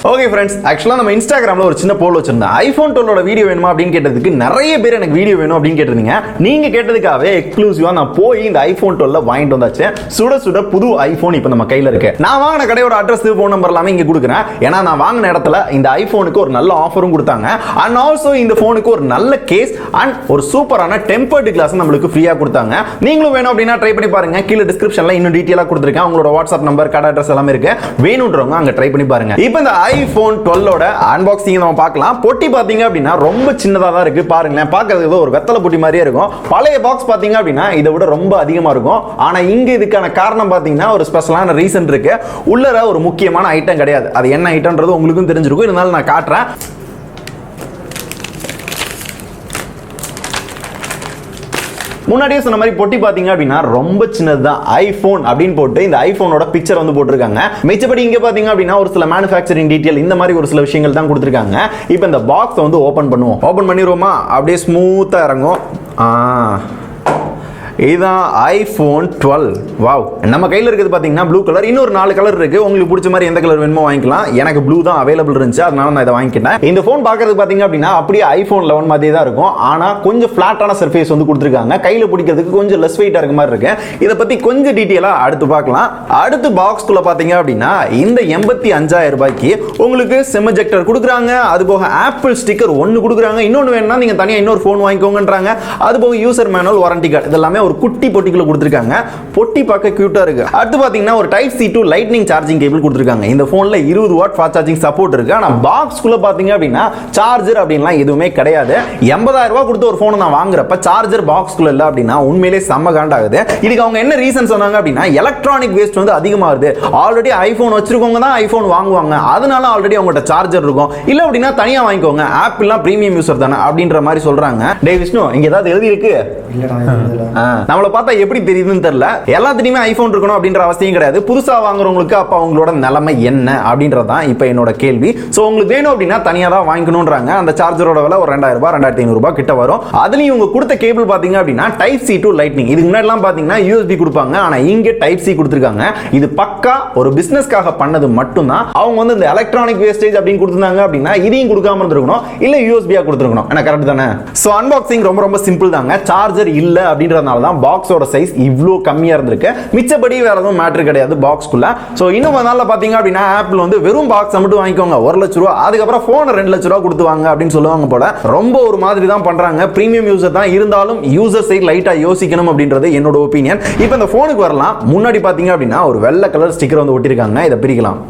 Okay friends, ஆக்சுவலாக நம்ம இன்ஸ்டாகிராமில் ஒரு சின்ன போல் வச்சிருந்தேன். ஐஃபோன் 12 வீடியோ வேணுமா அப்படின்னு கேட்டதுக்கு நிறைய பேர் எனக்கு வீடியோ வேணும் அப்படின்னு கேட்டிருந்தீங்க. நீங்கள் கேட்டதுக்காகவே எக்ஸ்க்ளூசிவாக நான் போய் இந்த ஐஃபோன் 12 வாங்கிட்டு வந்தாச்சு. சுட சுட புது ஐஃபோன் இப்போ நம்ம கையில் இருக்கு. நான் வாங்கின கடையோட அட்ரஸ், ஃபோன் நம்பர் எல்லாமே இங்கே கொடுக்குறேன். ஏன்னா நான் வாங்கின இடத்துல இந்த ஐஃபோனுக்கு ஒரு நல்ல ஆஃபரும் கொடுத்தாங்க. அண்ட் ஆல்சோ இந்த ஃபோனுக்கு ஒரு நல்ல கேஸ் அண்ட் ஒரு சூப்பரான டெம்பர்டு கிளாஸ் நம்மளுக்கு ஃப்ரீயாக கொடுத்தாங்க. நீங்களும் வேணும் அப்படின்னா ட்ரை பண்ணி பாருங்க. கீழே டிஸ்கிரிப்ஷனில் இன்னும் டீட்டெயிலாக கொடுத்துருக்கேன். உங்களோட வாட்ஸ்அப் நம்பர், கடை அட்ரஸ் எல்லாமே இருக்கு. வேணுன்றவங்க அங்கே ட்ரை பண்ணி பாருங்க. இப்போ இந்த iPhone 12 அன்பாக்சிங் நம்ம பார்க்கலாம். பொட்டி பாத்தீங்க அப்படின்னா ரொம்ப சின்னதா தான் இருக்கு. பாருங்களேன், பார்க்கிறதுக்கு ஒரு வெத்தலை பொட்டி மாதிரியே இருக்கும். பழைய பாக்ஸ் பாத்தீங்க அப்படின்னா இதை விட ரொம்ப அதிகமா இருக்கும். ஆனா இங்க இதுக்கான காரணம் பாத்தீங்கன்னா ஒரு ஸ்பெஷலான ரீசன் இருக்கு. உள்ளர ஒரு முக்கியமான ஐட்டம் கிடையாது. அது என்ன ஐட்டம்ன்றது உங்களுக்கும் தெரிஞ்சிருக்கும். இருந்தாலும் நான் காட்டுறேன். முன்னாடியே சொன்ன மாதிரி பொட்டி பாத்தீங்க அப்படின்னா ரொம்ப சின்னதுதான். ஐபோன் அப்படின்னு போட்டு இந்த ஐபோனோட பிக்சர் வந்து போட்டிருக்காங்க. மிச்சப்படி இங்க பாத்தீங்க அப்படின்னா ஒரு சில மேனுஃபேக்சரிங் டீடைல் இந்த மாதிரி ஒரு சில விஷயங்கள் தான் கொடுத்திருக்காங்க. இப்போ இந்த பாக்ஸ் வந்து ஓபன் பண்ணுவோம். ஓபன் பண்ணிடுவோமா? அப்படியே ஸ்மூத்தா இறங்கும். இதுதான் iPhone 12. வாவ், நம்ம கையில் இருக்குது பார்த்தீங்கன்னா ப்ளூ கலர். இன்னொரு 4 கலர் இருக்கு. உங்களுக்கு பிடிச்ச மாதிரி எந்த கலர் வேணுமோ வாங்கிக்கலாம். எனக்கு ப்ளூ தான் அவைலபிள் இருந்துச்சு, அதனால நான் இதை வாங்கிக்கிட்டேன். இந்த ஃபோன் பார்க்கறதுக்கு பார்த்தீங்க அப்படின்னா அப்படியே iPhone 11 மாதிரியே தான் இருக்கும். ஆனால் கொஞ்சம் ஃபிளாட்டான சர்ஃபேஸ் வந்து கொடுத்துருக்காங்க. கையில் பிடிக்கிறதுக்கு கொஞ்சம் லெஸ் வெயிட்டாக இருக்க மாதிரி இருக்கு. இதை பற்றி கொஞ்சம் டீட்டெயிலாக அடுத்து பார்க்கலாம். அடுத்து பாக்ஸ்குள்ள பார்த்தீங்க அப்படின்னா இந்த 85,000 ரூபாய்க்கு உங்களுக்கு சிம் எஜெக்டர் கொடுக்குறாங்க. அது போக ஆப்பிள் ஸ்டிக்கர் ஒன்று கொடுக்குறாங்க. இன்னொன்று வேணும்னா நீங்கள் தனியாக இன்னொரு ஃபோன் வாங்கிக்கோங்கன்றாங்க. அது போக யூசர் மேனுவல், வாரண்டி கார்டு இதெல்லாமே ஒரு குட்டி பொட்டிக்குள்ள கொடுத்திருக்காங்க. பொட்டி பார்க்க கியூட்டா இருக்கு. அடுத்து பாத்தீங்கன்னா ஒரு type C to lightning charging cable கொடுத்திருக்காங்க. இந்த போன்ல 20 வாட் ஃபாஸ்ட் சார்ஜிங் சப்போர்ட் இருக்கு. ஆனா பாக்ஸ்க்குள்ள பாத்தீங்க அப்படின்னா சார்ஜர் அப்படின்லாம் எதுவுமே கிடையாது. 80,000 ரூபாய் கொடுத்து ஒரு போன் நான் வாங்குறப்ப சார்ஜர் பாக்ஸ்க்குள்ள இல்ல அப்படின்னா உண்மையிலே செம்ம காண்டாகுது. இதுக்கு அவங்க என்ன ரீசன் சொன்னாங்க அப்படின்னா எலக்ட்ரானிக் வேஸ்ட் வந்து அதிகமாகுது. ஆல்ரெடி ஐபோன் வச்சிருக்கவங்க தான் ஐபோன் வாங்குவாங்க. அதனால ஆல்ரெடி அவங்கள்ட்ட சார்ஜர் இருக்கும். இல்ல அப்படின்னா தனியா வாங்கிக்கோங்க. ஆப்பிள்லாம் பிரீமியம் யூசர் தானே அப்படின்ற மாதிரி சொல்றாங்க. டேய் விஷ்ணு, இங்க ஏதாவது எழுதி இருக்கு? நம்மள பார்த்தா எப்படி தெரியுதுன்னு தெரியல. எல்லாத்துலயுமே ஐபோன் இருக்கணும் அப்படின்ற அவசியம் கிடையாது. புதுசா வாங்குறவங்களுக்கு அப்ப அவங்களோட நிலைமை என்ன அப்படின்றதான் இப்ப என்னோட கேள்வி. சோ உங்களுக்கு வேணும் அப்படின்னா தனியா தான் வாங்கிக்கணும்ன்றாங்க. அந்த சார்ஜரோட விலை ஒரு 2000 ரூபாய் 2500 ரூபாய் கிட்ட வரும். அதுலயும் இவங்க கொடுத்த கேபிள் பாத்தீங்க அப்படின்னா டைப் C to லைட்னிங். இதுக்கு முன்னாடி எல்லாம் பாத்தீங்கன்னா USB கொடுப்பாங்க. ஆனா இங்க டைப் C கொடுத்திருக்காங்க. இது பக்கா ஒரு பிசினஸ்க்காக பண்ணது மட்டும்தான். அவங்க வந்து இந்த எலக்ட்ரானிக் வேஸ்டேஜ் அப்படின்னு கொடுத்திருந்தாங்க அப்படின்னா இதையும் கொடுக்காம இருந்திருக்கணும். இல்ல USB கொடுத்திருக்கணும். என்ன கரெக்ட் தானே? சோ அன்பாக்சிங் ரொம்ப ரொம்ப சிம்பிள் தாங்க. சார்ஜர் இல்ல அப்படின்றதுனால தான் பாக்ஸோட சைஸ் இவ்ளோ கம்மியா இருந்திருக்கு. மிச்சபடி வேற எதுவும் மேட்டர் கிடையாது பாக்ஸ்க்குள்ள. சோ இன்னும் நாள்ல பாத்தீங்க அப்படின்னா ஆப்பிள் வந்து வெறும் பாக்ஸ் மட்டும் வாங்கிக்கோங்க 1 லட்சம் ரூபாய், அதுக்கப்புறம் போன் 2 லட்சம் ரூபாய் கொடுத்து வாங்க அப்படின்னு சொல்லுவாங்க போல. ரொம்ப ஒரு மாதிரி தான் பண்றாங்க. பிரீமியம் யூசர் தான் இருந்தாலும் யூசர் சைடு லைட்டா யோசிக்கணும் அப்படின்றது என்னோட ஒப்பீனியன். இப்போ இந்த போனுக்கு வரலாம். முன்னாடி பாத்தீங்க அப்படின்னா ஒரு வெள்ளை கலர் ஸ்டிக்கர் வந்து ஒட்டிருக்காங்க. இதை பிரிக்கலாம்.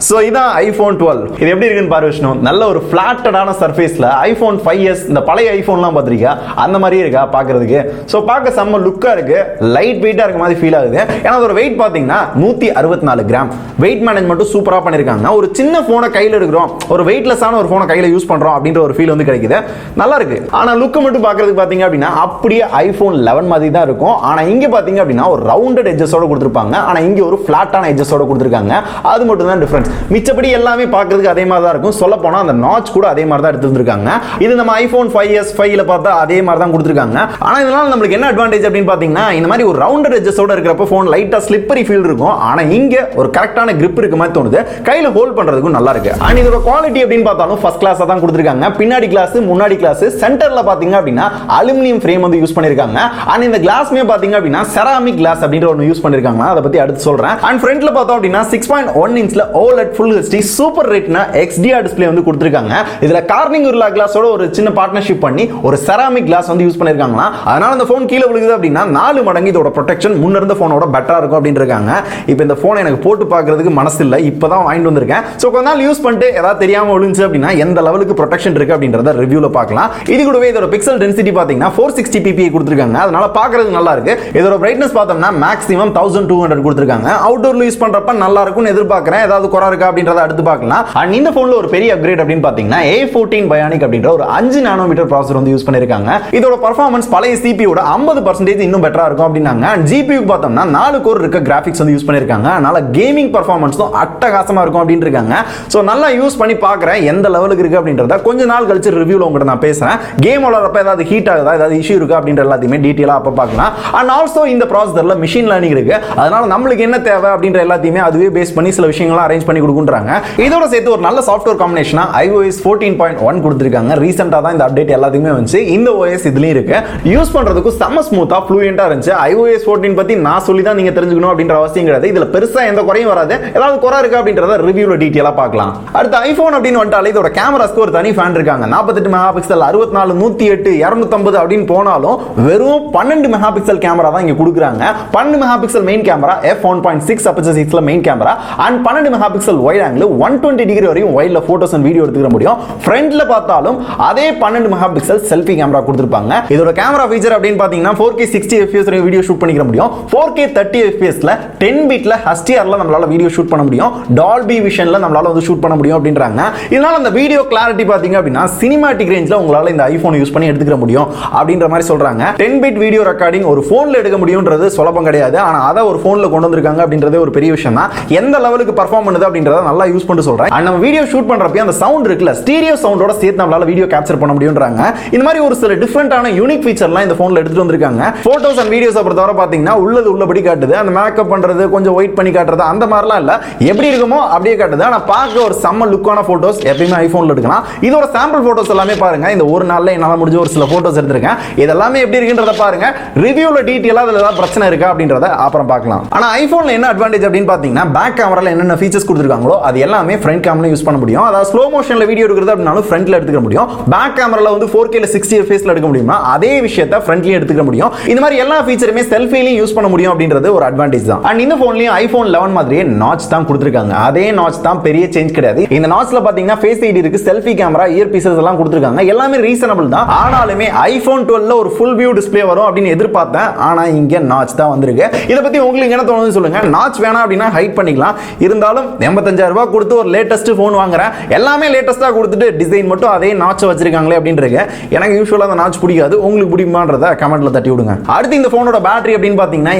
சோ இதான் iPhone 12. இது எப்படி இருக்குன்னு பாரு விஷ்ணு. நல்ல ஒரு ஃபிளாட்டடான சர்ஃபேஸ்ல iPhone 5s இந்த பழைய ஐபோன்லாம் பாத்திருக்கியா அந்த மாதிரியே இருக்கா பாக்குறதுக்கு. சோ பார்க்க செம்ம லுக்கா இருக்கு. லைட் வெயிட்டா இருக்க மாதிரி ஃபீல் ஆகுது. ஏன்னா அதோட வெயிட் பாத்தீங்கன்னா 164 கிராம். வெயிட் மேனேஜ்மெண்ட்டும் சூப்பரா பண்ணிருக்காங்க. ஒரு சின்ன போனை கையில எடுக்கிறோம், ஒரு வெயிட்லெஸ்ஸான ஒரு போனை கையில யூஸ் பண்றோம் அப்படின்ற ஒரு ஃபீல் வந்து கிடைக்குது. நல்லா இருக்கு. ஆனா லுக் மட்டும் பாக்குறதுக்கு பாத்தீங்க அப்படின்னா அப்படியே iPhone 11 மாதிரி தான் இருக்கும். ஆனா இங்க பாத்தீங்க அப்படின்னா ஒரு ரவுண்டட் எட்ஜஸோட கொடுத்திருப்பாங்க. ஆனா இங்க ஒரு ஃபிளாட்டான எட்ஜஸோட கொடுத்திருக்காங்க. அது மட்டும் தான் டிஃபரன்ஸ். மிச்சபடி எல்லாமே பார்க்கிறதுக்கு அதே மாதிரி தான் இருக்கும். சொல்ல போனா அந்த நாட்ச் கூட அதே மாதிரி தான் எடுத்துருக்காங்க. இது நம்ம iPhone 5s 5ல பார்த்தா அதே மாதிரி தான் கொடுத்திருக்காங்க. ஆனா இதனால நமக்கு என்ன அட்வான்டேஜ் அப்படின்னு பாத்தீங்கன்னா இந்த மாதிரி ஒரு ரவுண்டட் எட்ஜஸோட இருக்கிறப்ப போன் லைட்டா ஸ்லிப்பரி ஃபீல் இருக்கும். ஆனா இங்க ஒரு கரெக்டான grip இருக்க மாதிரி தோணுது. கையில ஹோல்ட் பண்றதுக்கு நல்லா இருக்கு. அண்ட் இதோட குவாலிட்டி அப்படின்னு பார்த்தாலும் ஃபர்ஸ்ட் கிளாஸா தான் கொடுத்திருக்காங்க. பின்னாடி கிளாஸ், முன்னாடி கிளாஸ், சென்டர்ல பாத்தீங்க அப்படின்னா அலுமினியம் ஃப்ரேம் வந்து யூஸ் பண்ணிருக்காங்க. அண்ட் இந்த கிளாஸ்மே பாத்தீங்க அப்படின்னா செராமிக் கிளாஸ் அப்படின்ற ஒன்னு யூஸ் பண்ணிருக்காங்க. அதை பத்தி அடுத்து சொல்றேன். அண்ட் ஃப்ரண்ட்ல பார்த்தோம் அப்படின்னா 6.1 இன்ச்ல OLED full HD super retina XDR display வந்து கொடுத்திருக்காங்க. இதுல கார்னிங் உருளா கிளாஸோட ஒரு சின்ன பார்ட்னர்ஷிப் பண்ணி ஒரு செராமிக் கிளாஸ் வந்து யூஸ் பண்ணிருக்காங்களா. அதனால இந்த போன் கீழே விழுகுது அப்படின்னா 4 மடங்கு இதோட ப்ரொடெக்ஷன் முன்ன இருந்த போனோட பெட்டரா இருக்கும் அப்படின்னு இருக்காங்க. இப்போ இந்த போன் எனக்கு போட்டு பார்க்கிறதுக்கு மனசு இல்ல. இப்பதான் வாங்கிட்டு வந்திருக்கேன். சோ கொஞ்ச நாள் யூஸ் பண்ணிட்டு ஏதாவது தெரியாம விழுந்துச்சு அப்படின்னா எந்த லெவலுக்கு ப்ரொடெக்ஷன் இருக்கு அப்படின்றத ரிவ்யூல பார்க்கலாம். இது கூடவே இதோட பிக்சல் டென்சிட்டி பாத்தீங்கன்னா 460 ppi கொடுத்திருக்காங்க. அதனால பார்க்கிறதுக்கு நல்லா இருக்கு. இதோட பிரைட்னஸ் பார்த்தோம்னா மேக்ஸிமம் 1200 கொடுத்திருக்காங்க. அவுட்டோர்ல யூஸ் பண்றப்ப நல்லா இருக்கும்னு எதிர்பார்க்கிறேன். ஏதாவது குறை இருக்கா அப்படின்றத அடுத்து பார்க்கலாம். அண்ட் இந்த போன்ல ஒரு பெரிய அப்கிரேட் அப்படின்னு பாத்தீங்கன்னா A14 Bionic அப்படின்ற ஒரு 5 நானோமீட்டர் ப்ராசஸர் வந்து யூஸ் பண்ணிருக்காங்க. இதோட பெர்ஃபார்மன்ஸ் பழைய CPU ஓட 50% இன்னும் பெட்டரா இருக்கும் அப்படின்னாங்க. அண்ட் GPU பார்த்தோம்னா 4 கோர் இருக்க கிராபிக்ஸ் வந்து யூஸ் பண்ணிருக்காங்க. அதனால கேமிங் பெர்ஃபார்மன்ஸும் அட்டகாசமா இருக்கும் அப்படின்னு இருக்காங்க. சோ நல்லா யூஸ் பண்ணி பார்க்கறேன் எந்த லெவலுக்கு இருக்கு அப்படின்றத கொஞ்ச நாள் கழிச்சு ரிவ்யூல உங்ககிட்ட நான் பேசுறேன். கேம் விளையாடுறப்ப ஏதாவது ஹீட் ஆகுதா, ஏதாவது இஷ்யூ இருக்கா அப்படின்ற எல்லாத்தையுமே டீடைலா அப்ப பார்க்கலாம். அண்ட் ஆல்சோ இந்த ப்ராசஸர்ல மெஷின் லேர்னிங் இருக்கு. அதனால நம்மளுக்கு என்ன தேவை அப்படின்ற எல்லாத்தையுமே அதுவே பேஸ் பண்ணி சில விஷயங்களை அரேஞ்ச் பண்ணி கொடுக்குறாங்க. இதோட சேர்த்து ஒரு நல்ல சாஃப்ட்வேர் காம்பினேஷனா iOS 14.1 கொடுத்திருக்காங்க. ரீசெண்டா தான் இந்த அப்டேட் எல்லாத்தையுமே வந்துச்சு. இந்த OS இதுலயும் இருக்கு. யூஸ் பண்றதுக்கு செம்ம ஸ்மூத்தா ஃப்ளூயண்டா இருந்துச்சு. iOS 14 பத்தி நான் சொல்லி தான் நீங்க தெரிஞ்சுக்கணும் அப்படின்ற அவசியம் கிடையாது. இதுல பெருசா எந்த குறையும் வராது. ஏதாவது குறை இருக்கு அப்படின்றத ரிவ்யூல டீடைலா பார்க்கலாம். அடுத்து ஐபோன் அப்படின்னு வந்துட்டாலே இதோட கேமராஸ்க்கு ஒரு தனி ஃபேன் இருக்காங்க. 48 மெகா பிக்சல், 64, 108, 250 அப்படின்னு போனாலும் வெறும் 12 மெகா பிக்சல் கேமரா தான் இங்க கொடுக்குறாங்க. 12 mega pixel main camera, f1.6 aperture 6ல main camera, and 12 mega pixel wide angle 120 degree வரையும் வைட்ல போட்டோஸ் அண்ட் வீடியோ எடுத்துக்க முடியும். ஃப்ரண்ட்ல பார்த்தாலும் அதே 12 மெகா பிக்சல் செல்ஃபி கேமரா கொடுத்திருப்பாங்க. இதோட கேமரா ஃபீச்சர் அப்படின்னு பாத்தீங்கன்னா 4K 60 fps வரை வீடியோ ஷூட் பண்ணிக்க முடியும். 4K 30 fpsல 10 பிட்ல HDRல நம்மளால வீடியோ ஷூட் பண்ண முடியும். டால்பி விஷன்ல நம்மளால வந்து ஷூட் பண்ண முடியும் அப்படின்றாங்க. இதனால அந்த வீடியோ கிளாரிட்டி பாத்தீங்க அப்படின்னா சினிமாட்டிக் ரேஞ்ச்ல உங்களால இந்த ஐபோன் யூஸ் பண்ணி எடுத்துக்க முடியும் அப்படின்ற மாதிரி சொல்றாங்க. 10 பிட் வீடியோ ரெக்கார்டிங் ஒரு போன்ல எடுக்க முடியும்ன்றது சுலபம் கிடையாது. ஆனா அதை ஒரு போன்ல கொண்டு வந்திருக்காங்க அப்படின்றதே ஒரு பெரிய விஷயம் தான். எந்த லெவலுக்கு பெர்ஃபார்ம் பண்ணுது அப்படின்றத நல்லா யூஸ் பண்ணி சொல்றேன். நம்ம வீடியோ ஷூட் பண்றப்ப அந்த சவுண்ட் இருக்குல, ஸ்டீரியோ சவுண்டோட சேர்த்து நம்மளால வீடியோ கேப்சர் பண்ண முடியும்ன்றாங்க. இந்த மாதிரி ஒரு சில டிஃபரெண்டான யூனிக் ஃபீச்சர்லாம் இந்த போன்ல எடுத்துட்டு வந்திருக்காங்க. போட்டோஸ் அண்ட் வீடியோஸ் பொறுத்தவரை பாத்தீங்கன்னா உள்ளது உள்ளபடி காட்டுது. அந்த மேக்கப் பண்றது, கொஞ்சம் ஒயிட் பண்ணி காட்டுறது அந்த மாதிரிலாம் இல்ல, எப்படி இருக்குமோ அப்படியே காட்டுது. ஆனா பார்க்க ஒரு செம்ம லுக்கான போட்டோஸ் எப்பயுமே ஐபோன்ல எடுக்கலாம். இதோட சாம்பிள் போட்டோஸ் எல்லாமே பாருங்க. இந்த ஒரு நாள்ல என்னால முடிஞ்ச ஒரு சில போட்டோஸ் எடுத்திருக்கேன். இதெல்லாமே எப்படி இருக்குன்றத பாருங்க. ரிவ்யூல டீடைலா அதுல ஏதாவது பிரச்சனை இருக்கா அப்படின்றத அப்புறம் பார்க்கலாம். ஆனா ஐபோன்ல என்ன அட்வான்டேஜ் அப்படின்னு பாத்தீங்கன்னா பேக் கேமரால என்னென்ன ஃபீச்சர்ஸ் கொடுத்திருக்காங்களோ அது எல்லாமே ஃப்ரண்ட் கேமரால யூஸ் பண்ண முடியும். அதாவது ஸ்லோ மோஷன்ல வீடியோ எடுக்கிறது அப்படினாலும் ஃப்ரண்ட்ல எடுத்துக்க முடியும். பேக் கேமரால வந்து 4K 60 fpsல எடுக்க முடியுமா, அதே விஷயத்தை ஃப்ரண்ட்லயே எடுத்துக்க முடியும். இந்த மாதிரி எல்லா ஃபீச்சருமே செல்ஃபிலயும் யூஸ் பண்ண முடியும் அப்படின்றது ஒரு அட்வான்டேஜ் தான். அண்ட் இந்த போன்லயும் iPhone 11 மாதிரியே நாட்ச் தான் கொடுத்திருக்காங்க. அதே நாட்ச் தான், பெரிய சேஞ்ச் கிடையாது. இந்த நாட்ச்ல பாத்தீங்கன்னா ஃபேஸ் ஐடி இருக்கு, செல்ஃபி கேமரா, இயர் பீசஸ் எல்லாம் கொடுத்திருக்காங்க. எல்லாமே ரீசனபிள் தான். ஆனாலுமே iPhone 12ல ஒரு ஃபுல் வியூ டிஸ்ப்ளே வரும் அப்படின்னு எதிர்பார்த்தேன். ஆனா இங்க நாட்ச் தான் வந்திருக்கு. இத பத்தி உங்களுக்கு என்ன தோணுது சொல்லுங்க. நாட்ச் வேணா அப்படினா ஹைட் பண்ணிக்கலாம். இருந்தாலும் 85,000 ரூபாய் கொடுத்து ஒரு லேட்டஸ்ட் போன் வாங்குறேன், எல்லாமே லேட்டஸ்டா கொடுத்துட்டு டிசைன் மட்டும் அதே நாட்ச் வச்சிருக்காங்களே அப்படின்றது எனக்கு யூசுவலா அந்த நாட்ச் பிடிக்காது. உங்களுக்கு பிடிக்குமான்றத கமெண்ட்ல தட்டி விடுங்க. அடுத்து இந்த போனோட பேட்டரி அப்படின்னு பாத்தீங்கன்னா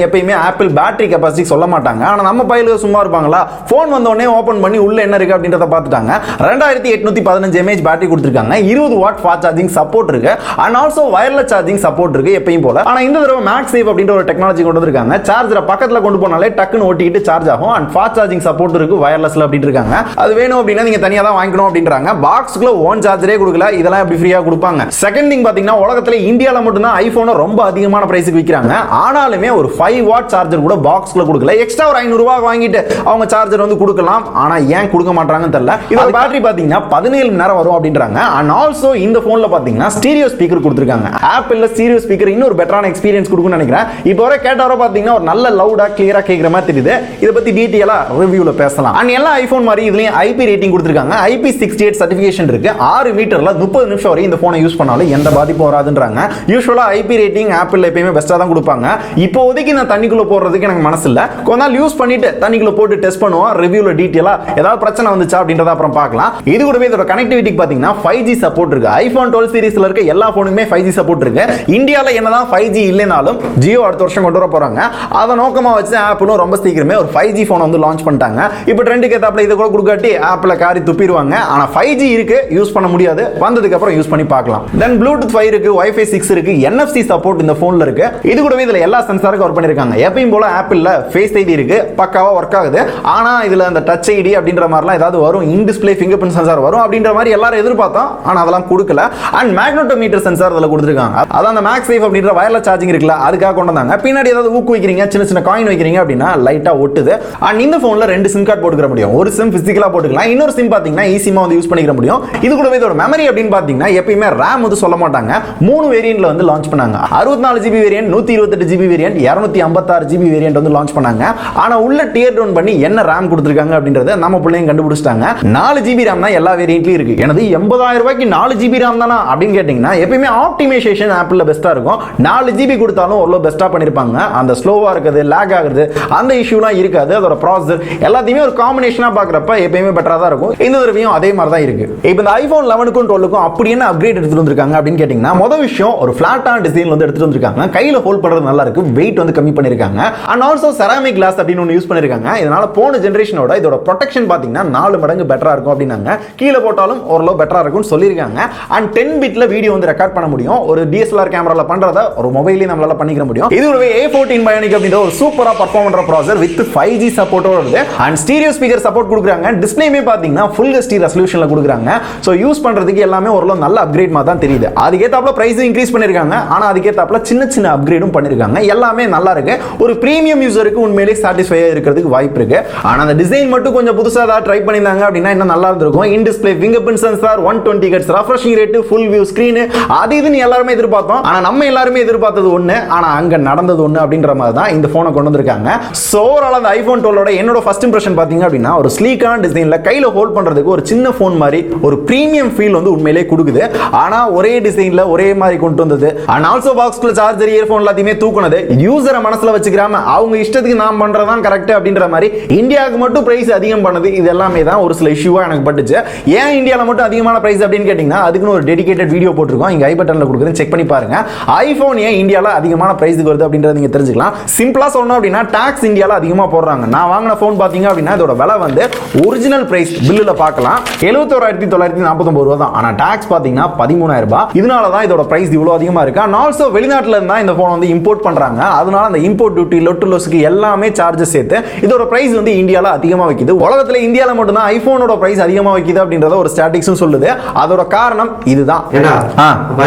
எப்பயுமே ஆப்பிள் பேட்டரி கெபாசிட்டி சொல்ல மாட்டாங்க. ஆனா நம்ம பையில சும்மா இருப்பாங்களா, போன் வந்த உடனே ஓபன் பண்ணி உள்ள என்ன இருக்கு அப்படின்றத பார்த்துட்டாங்க. 2815 mAh பேட்டரி கொடுத்திருக்காங்க. 20 வாட் ஃபாஸ்ட் சார்ஜிங் சப்போர்ட் இருக்கு. And also wireless charging support இருக்கு எப்பயும் போல. ஆனா இந்த தடவை மேக்ஸ் சேவ் அப்படின்ற ஒரு டெக்னாலஜி கொண்டு வந்திருக்காங்க. சார்ஜரை பக்கத்துல கொண்டு போனாலே டக்குன்னு ஓட்டிட்டு சார்ஜ் ஆகும். அண்ட் ஃபாஸ்ட் சார்ஜிங் சப்போர்ட் இருக்கு வயர்லெஸ்ல அப்படி இருக்காங்க. அது வேணும் அப்படின்னா நீங்க தனியா தான் வாங்கிக்கணும் அப்படின்றாங்க. பாக்ஸ்க்குள்ள ஓன் சார்ஜரே கொடுக்கல. இதெல்லாம் எப்படி ஃப்ரீயா கொடுப்பாங்க? செகண்ட் திங் பாத்தீங்கன்னா உலகத்துல இந்தியால மட்டும் தான் ஐபோனை ரொம்ப அதிகமான பிரைஸ்க்கு விக்கிறாங்க. ஆனாலுமே ஒரு 5 வாட் சார்ஜர் கூட பாக்ஸ்க்குள்ள கொடுக்கல. எக்ஸ்ட்ரா ஒரு 500 ரூபாய் வாங்கிட்டு அவங்க சார்ஜர் வந்து கொடுக்கலாம். ஆனா ஏன் கொடுக்க மாட்டாங்கன்னு தெரியல. இதோட பேட்டரி பாத்தீங்கன்னா 17 மணி நேரம் வரும் அப்படின்றாங்க. அண்ட் ஆல்சோ இந்த போன்ல பாத்தீங்கன்னா ஸ்டீரியோ ஸ்பீக்கர் கொடுத்திருக்காங்க. ஆப்பிள்ல ஸ்டீரியோ ஸ்பீக்கர் இன்னொரு பெட்டரான எக்ஸ்பீரியன்ஸ் கொடுக்கும்னு நினைக்கிறேன். இப்போ வரை கேட்டவரை பாத்தீங்கன்னா ஒரு நல்ல லவுடா கிளியரா கேக்குற மாதிரி தெரியுது. இத பத்தி டீடைலா ரிவ்யூல பேசலாம். அண்ட் எல்லா ஐபோன் மாதிரி இதுலயும் IP ரேட்டிங் கொடுத்திருக்காங்க. IP68 சர்டிபிகேஷன் இருக்கு. 6 மீட்டர்ல 30 நிமிஷம் வரை இந்த போனை யூஸ் பண்ணாலும் எந்த பாதிப்பும் வராதுன்றாங்க. யூசுவலா IP ரேட்டிங் ஆப்பிள்ல எப்பயுமே பெஸ்டா தான் கொடுப்பாங்க. இப்போதைக்கு நான் தண்ணிக்குள்ள போடுறதுக்கு எனக்கு மனசு இல்ல. கொஞ்ச நாள் யூஸ் பண்ணிட்டு தண்ணிக்குள்ள போட்டு டெஸ்ட் பண்ணுவோம். ரிவ்யூல டீடைலா ஏதாவது பிரச்சனை வந்துச்சா அப்படின்றத அப்புறம் பார்க்கலாம். இது கூடவே இதோட கனெக்டிவிட்டி பாத்தீங்கன்னா 5G சப்போர்ட் இருக்கு. iPhone 12 சீரிஸ்ல இருக்க எல்லா போனுமே 5G சப்போர்ட் இருக்கு. இந்தியால என்னதான் 5G இல்லைனாலும் ஜியோ அடுத்த வருஷம் கொண்டு வர போறாங்க. அதை நோக்கமா வச்சு ஆப்பிளும் ரொம்ப சீக்கிரமே ஒரு 5G போன் வந்து லான்ச் பண்ணிட்டாங்க. இப்போ ட்ரெண்டுக்கு ஏத்தாப்புல இதை கூட கொடுக்காட்டி ஆப்பிள காரி துப்பிடுவாங்க. ஆனா 5G இருக்கு, யூஸ் பண்ண முடியாது. வந்ததுக்கு அப்புறம் யூஸ் பண்ணி பார்க்கலாம். தென் ப்ளூடூத் 5 இருக்கு, Wi-Fi 6 இருக்கு, NFC சப்போர்ட் இந்த போன்ல இருக்கு. இது கூடவே இதுல எல்லா சென்சாரும் கவர் பண்ணிருக்காங்க. எப்பயும் போல ஆப்பிள்ல ஃபேஸ் ஐடி இருக்கு, பக்காவா ஒர்க் ஆகுது. ஆனா இதுல அந்த டச் ஐடி அப்படின்ற மாதிரிலாம் ஏதாவது வரும், இன் டிஸ்ப்ளே ஃபிங்கர் பிரிண்ட் சென்சார் வரும் அப்படின்ற மாதிரி எல்லாரும் எதிர்பார்த்தோம். ஆனா அதெல்லாம் கொடுக்கல. அண்ட் மேக்னெட்டோமீட்டர் சென்சார் இதுல கொடுத்திருக்காங்க. அதான் அந்த மேக்ஸ் சேஃப் அப்படின்ற வயர்லெஸ் சார்ஜிங் இருக்குல்ல, அதுக்காக கொண்டு வந்தாங்க. பின்னாடி ஏதாவது ஊக்கு வைக்கிறீங்க, சின்ன சின்ன காயின் வைக்கிறீங்க அப்படின்னா லைட்டா ஒட்டுது. அண்ட் இந்த போன்ல 2 சிம் கார்டு போட்டுக்க முடியும். ஒரு சிம் பிசிக்கலா போட்டுக்கலாம், இன்னொரு சிம் பாத்தீங்கன்னா ஈஸியா வந்து யூஸ் பண்ணிக்க முடியும். இது கூடவே இதோட மெமரி அப்படின்னு பாத்தீங்கன்னா எப்பயுமே RAM வந்து சொல்ல மாட்டாங்க. 3 வேரியன்ட்ல வந்து லான்ச் பண்ணாங்க. 64GB variant, 128GB variant, 256GB variant வந்து லான்ச் பண்ணாங்க. ஆனா உள்ள டியர் டவுன் பண்ணி என்ன RAM கொடுத்திருக்காங்க அப்படின்றத நம்ம பிள்ளைங்க கண்டுபிடிச்சிட்டாங்க. 4GB RAM தான் எல்லா வேரியன்ட்லயும் இருக்கு. எனது 80,000 ரூபாய்க்கு 4GB RAM தானா அப்படின்னு கேட்டீங்கன்னா எப்பயுமே ஆப்டிமைசேஷன் ஆப்பிள்ல பெஸ்டா இருக்கும். 4GB கொடுத்தாலும் ஓரளவு பெஸ்டா பண்ணிருப்பாங்க. அந்த ஸ்லோவா இருக்குது, லாக் ஆகுது, அந்த இஷ்யூலாம் இருக்காது. அதோட ப்ராசஸர் எல்லாத்தையுமே ஒரு காம்பினேஷன் காம்பினேஷனா பார்க்கறப்ப எப்பயுமே பெட்டரா தான் இருக்கும். இந்த தடவையும் அதே மாதிரி தான் இருக்கு. இப்போ இந்த ஐபோன் 11க்கும் 12க்கும் அப்படி என்ன அப்கிரேட் எடுத்துட்டு வந்திருக்காங்க அப்படின்னு கேட்டீங்கன்னா, முதல் விஷயம் ஒரு ஃபிளாட்டான டிசைன்ல வந்து எடுத்துட்டு வந்திருக்காங்க. கையில ஹோல்ட் பண்றது நல்லா இருக்கு, வெயிட் வந்து கம்மி பண்ணிருக்காங்க. அண்ட் ஆல்சோ செராமிக் கிளாஸ் அப்படின்னு ஒன்று யூஸ் பண்ணிருக்காங்க. இதனால போன ஜெனரேஷனோட இதோட ப்ரொடெக்ஷன் பாத்தீங்கன்னா 4 மடங்கு பெட்டரா இருக்கும் அப்படின்னாங்க. கீழே போட்டாலும் ஓரளவு பெட்டரா இருக்கும்னு சொல்லியிருக்காங்க. அண்ட் 10 பிட்ல வீடியோ வந்து ரெக்கார்ட் பண்ண முடியும். ஒரு டிஎஸ்எல்ஆர் கேமரால பண்றத ஒரு மொபைல்ல நம்மளால பண்ணிக்க முடியும். இது ஒரு A14 Bionic அப்படின்ற ஒரு சூப்பரா பெர்ஃபார்ம் பண்ற ப்ராசஸர் வித் 5G சப்போர்ட்டோட வருது. அண்ட் ஸ்டீரியோ ஸ்பீக்கர் சப்போர்ட் கொடுக்குறாங்க. டிஸ்ப்ளேமே பாத்தீங்கன்னா ஃபுல் HD ரெசல்யூஷன்ல கொடுக்குறாங்க. சோ யூஸ் பண்றதுக்கு எல்லாமே ஓரளவு நல்ல அப்கிரேட் மாதிரி தான் தெரியுது. அதுக்கேத்தாப்ல பிரைஸ் இன்க்ரீஸ் பண்ணிருக்காங்க. ஆனா அதுக்கேத்தாப்ல சின்ன சின்ன அப்கிரேடும் பண்ணிருக்காங்க. எல்லாமே நல்லா இருக்கு. ஒரு பிரீமியம் யூசருக்கு உண்மையிலேயே சாட்டிஸ்ஃபையா இருக்கிறதுக்கு வாய்ப்பு இருக்கு. ஆனா அந்த டிசைன் மட்டும் கொஞ்சம் புதுசா ஏதாவது ட்ரை பண்ணிருந்தாங்க அப்படின்னா இன்னும் நல்லா இருந்திருக்கும். இன் display finger print sensor, 120 Hz refreshing rate, full view screen, அது இதுன்னு எல்லாருமே எதிர்பார்த்தோம். ஆனா நம்ம எல்லாருமே எதிர்பார்த்தது ஒண்ணு, ஆனா அங்க நடந்தது ஒண்ணு அப்படின்ற மாதிரி தான் இந்த போனை கொண்டு வந்திருக்காங்க. சோ ஓவரால் அந்த ஐபோன் 12 என்னோட ஃபர்ஸ்ட் இம்ப்ரெஷன் பாத்தீங்க அப்படின்னா, ஒரு ஸ்லீக்கான டிசைன்ல கையில ஹோல்ட் பண்றதுக்கு ஒரு சின்ன போன் மாதிரி ஒரு பிரீமியம் ஃபீல் வந்து உண்மையிலேயே கொடுக்குது. ஆனா ஒரே டிசைன்ல ஒரே மாதிரி கொண்டு வந்தது. அண்ட் ஆல்சோ பாக்ஸ்க்குள்ள சார்ஜர், இயர்போன் எல்லாத்தையுமே தூக்குனது. யூசரை மனசுல வச்சுக்கிறாம அவங்க இஷ்டத்துக்கு நாம் பண்றதான் கரெக்ட் அப்படின்ற மாதிரி இந்தியாவுக்கு மட்டும் பிரைஸ் அதிகம் பண்ணது. இது எல்லாமே தான் ஒரு சில இஷ்யூவா எனக்கு பட்டுச்சு. ஏன் இந்தியால மட்டும் அதிகமான பிரைஸ் அப்படின்னு கேட்டீங்கன்னா, அதுக்குன்னு ஒரு டெடிகேட்டட் வீடியோ போட்டுருக்கோம். இங்க ஐ பட்டன்ல கொடுக்குறேன், செக் பண்ணி பாருங்க. ஐபோன் ஏன் இந்தியால அதிகமான பிரைஸ்க்கு வருது அப்படின்றத நீங்க தெரிஞ்சுக்கலாம். சிம்பிளா சொல்லணும் அப்படின்னா, டாக்ஸ் இந்தியால அதிகமா போடுறாங்க. நான் வாங்கின போன் பாத்தீங்க அப்படின்னா இதோட விலை வந்து ஒரிஜினல் பிரைஸ் பில்லுல பார்க்கலாம் 71,949 ரூபாய் தான். ஆனா டாக்ஸ் பாத்தீங்கன்னா 13,000 ரூபாய். இதனால தான் இதோட பிரைஸ் இவ்வளவு அதிகமா இருக்கு. அண்ட் ஆல்சோ வெளிநாட்டுல இருந்தா இந்த போன் வந்து இம்போர்ட் பண்றாங்க. அதனால அந்த இம்போர்ட் டியூட்டி, லொட்டு லொஸ்க்கு எல்லாமே சார்ஜஸ் சேர்த்து இதோட பிரைஸ் வந்து இந்தியால அதிகமா வைக்குது. உலகத்துல இந்தியால மட்டும் தான் ஐபோனோட பிரைஸ் அதிகமா வைக்குது அப்படின்றத ஒரு ஸ்டாட்டிஸ்டிக்ஸ் சொல்லுது. அதோட காரணம் இதுதான்.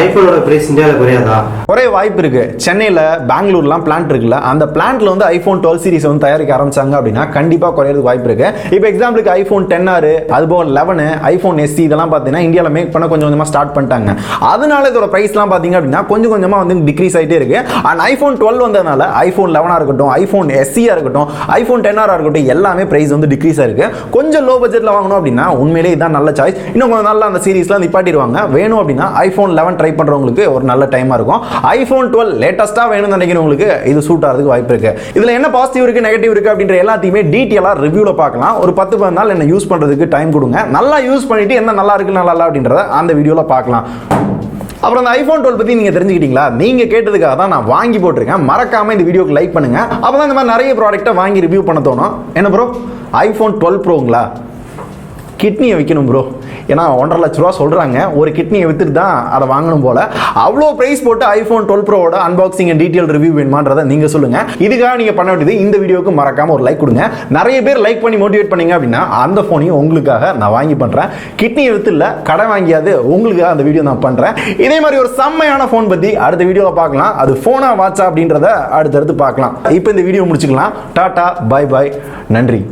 ஐபோனோட பிரைஸ் இந்தியால குறையாதா? ஒரே வாய்ப்பு இருக்கு. சென்னையில, பெங்களூர்லாம் பிளான்ட் இருக்குல்ல, அந்த பிளான்ட்ல வந்து ஐபோன் 12 சீரிஸ் வந்து தயாரிக்க ஆரம்பிச்சாங்க அப்படின்னா கண்டிப்பா குறையிறதுக்கு வாய்ப்பு இருக்கு. இப்போ எக்ஸாம்பிளுக்கு ஐபோன் 10R, அதுபோக 11, ஐபோன் SE இதெல்லாம் பாத்தீங்கன்னா இந்தியால மேக் பண்ண கொஞ்சம் கொஞ்சமா ஸ்டார்ட் பண்ணிட்டாங்க. அதனால இதோட பிரைஸ்லாம் பாத்தீங்க அப்படின்னா கொஞ்சம் கொஞ்சமா வந்து டிக்ரீஸ் ஆயிட்டே இருக்கு. அண்ட் ஐபோன் 12 வந்ததுனால ஐபோன் 11 இருக்கட்டும், ஐபோன் SE இருக்கட்டும், ஐபோன் 10R இருக்கட்டும், எல்லாமே பிரைஸ் வந்து டிக்ரீஸ் ஆயிருக்கு. கொஞ்சம் லோ பட்ஜெட்ல வாங்கணும் அப்படின்னா உண்மையிலேயே இதான் நல்ல சாய்ஸ். இன்னும் கொஞ்சம் நல்லா அந்த சீரிஸ்லாம் நிப்பாட்டிடுவாங்க. வேணும் அப்படின்னா ஐபோன் 11 ட்ரை பண்றவங்களுக்கு ஒரு நல்ல டைமா இருக்கும். ஐபோன் 12 லேட்டஸ்டா வேணும்னு நினைக்கிறவங்களுக்கு இது சூட் ஆகிறதுக்கு வாய்ப்பு இருக்கு. இதுல என்ன பாசிட்டிவ் இருக்கு, நெகட்டிவ் இருக்கு அப்படின்ற எல்லாத்தையுமே டீடைலா ரிவ்யூல பார்க்கலாம். ஒரு 10-15 நாள் என்ன யூஸ் பண்றதுக்கு டைம் கொடுங்க. நல்லா யூஸ் பண்ணிட்டு என்ன நல்லா இருக்கு நல்லா இல்ல அப்படின்றத அந்த வீடியோல பார்க்கலாம். அப்புறம் அந்த ஐபோன் 12 பத்தி நீங்க தெரிஞ்சுக்கிட்டீங்களா? நீங்க கேட்டதுக்காக தான் நான் வாங்கி போட்டிருக்கேன். மறக்காம இந்த வீடியோக்கு லைக் பண்ணுங்க. அப்பதான் இந்த மாதிரி நிறைய ப்ராடக்ட்டை வாங்கி ரிவ்யூ பண்ண தோணும். என்ன ப்ரோ, ஐபோன் 12 ப்ரோங்களா? கிட்னியை விற்கணும் ப்ரோ. ஏன்னா 1.5 லட்ச ரூபா சொல்றாங்க. ஒரு கிட்னியை வித்துட்டு தான் அதை வாங்கணும் போல. அவ்வளோ பிரைஸ் போட்டு ஐபோன் 12 ப்ரோவோட அன்பாக்சிங் அண்ட் டீடைல் ரிவ்யூ வேணுமான்றதை நீங்க சொல்லுங்க. இதுக்காக நீங்க பண்ண வேண்டியது இந்த வீடியோக்கு மறக்காம ஒரு லைக் கொடுங்க. நிறைய பேர் லைக் பண்ணி மோட்டிவேட் பண்ணீங்க அப்படின்னா அந்த போனையும் உங்களுக்காக நான் வாங்கி பண்றேன். கிட்னியை வித்து இல்ல, கடை வாங்கியாவது உங்களுக்காக அந்த வீடியோ நான் பண்றேன். இதே மாதிரி ஒரு செம்மையான போன் பத்தி அடுத்த வீடியோல பார்க்கலாம். அது போனா வாட்சா அப்படின்றத அடுத்தடுத்து பார்க்கலாம். இப்போ இந்த வீடியோ முடிச்சுக்கலாம். டாடா, பை பை, நன்றி.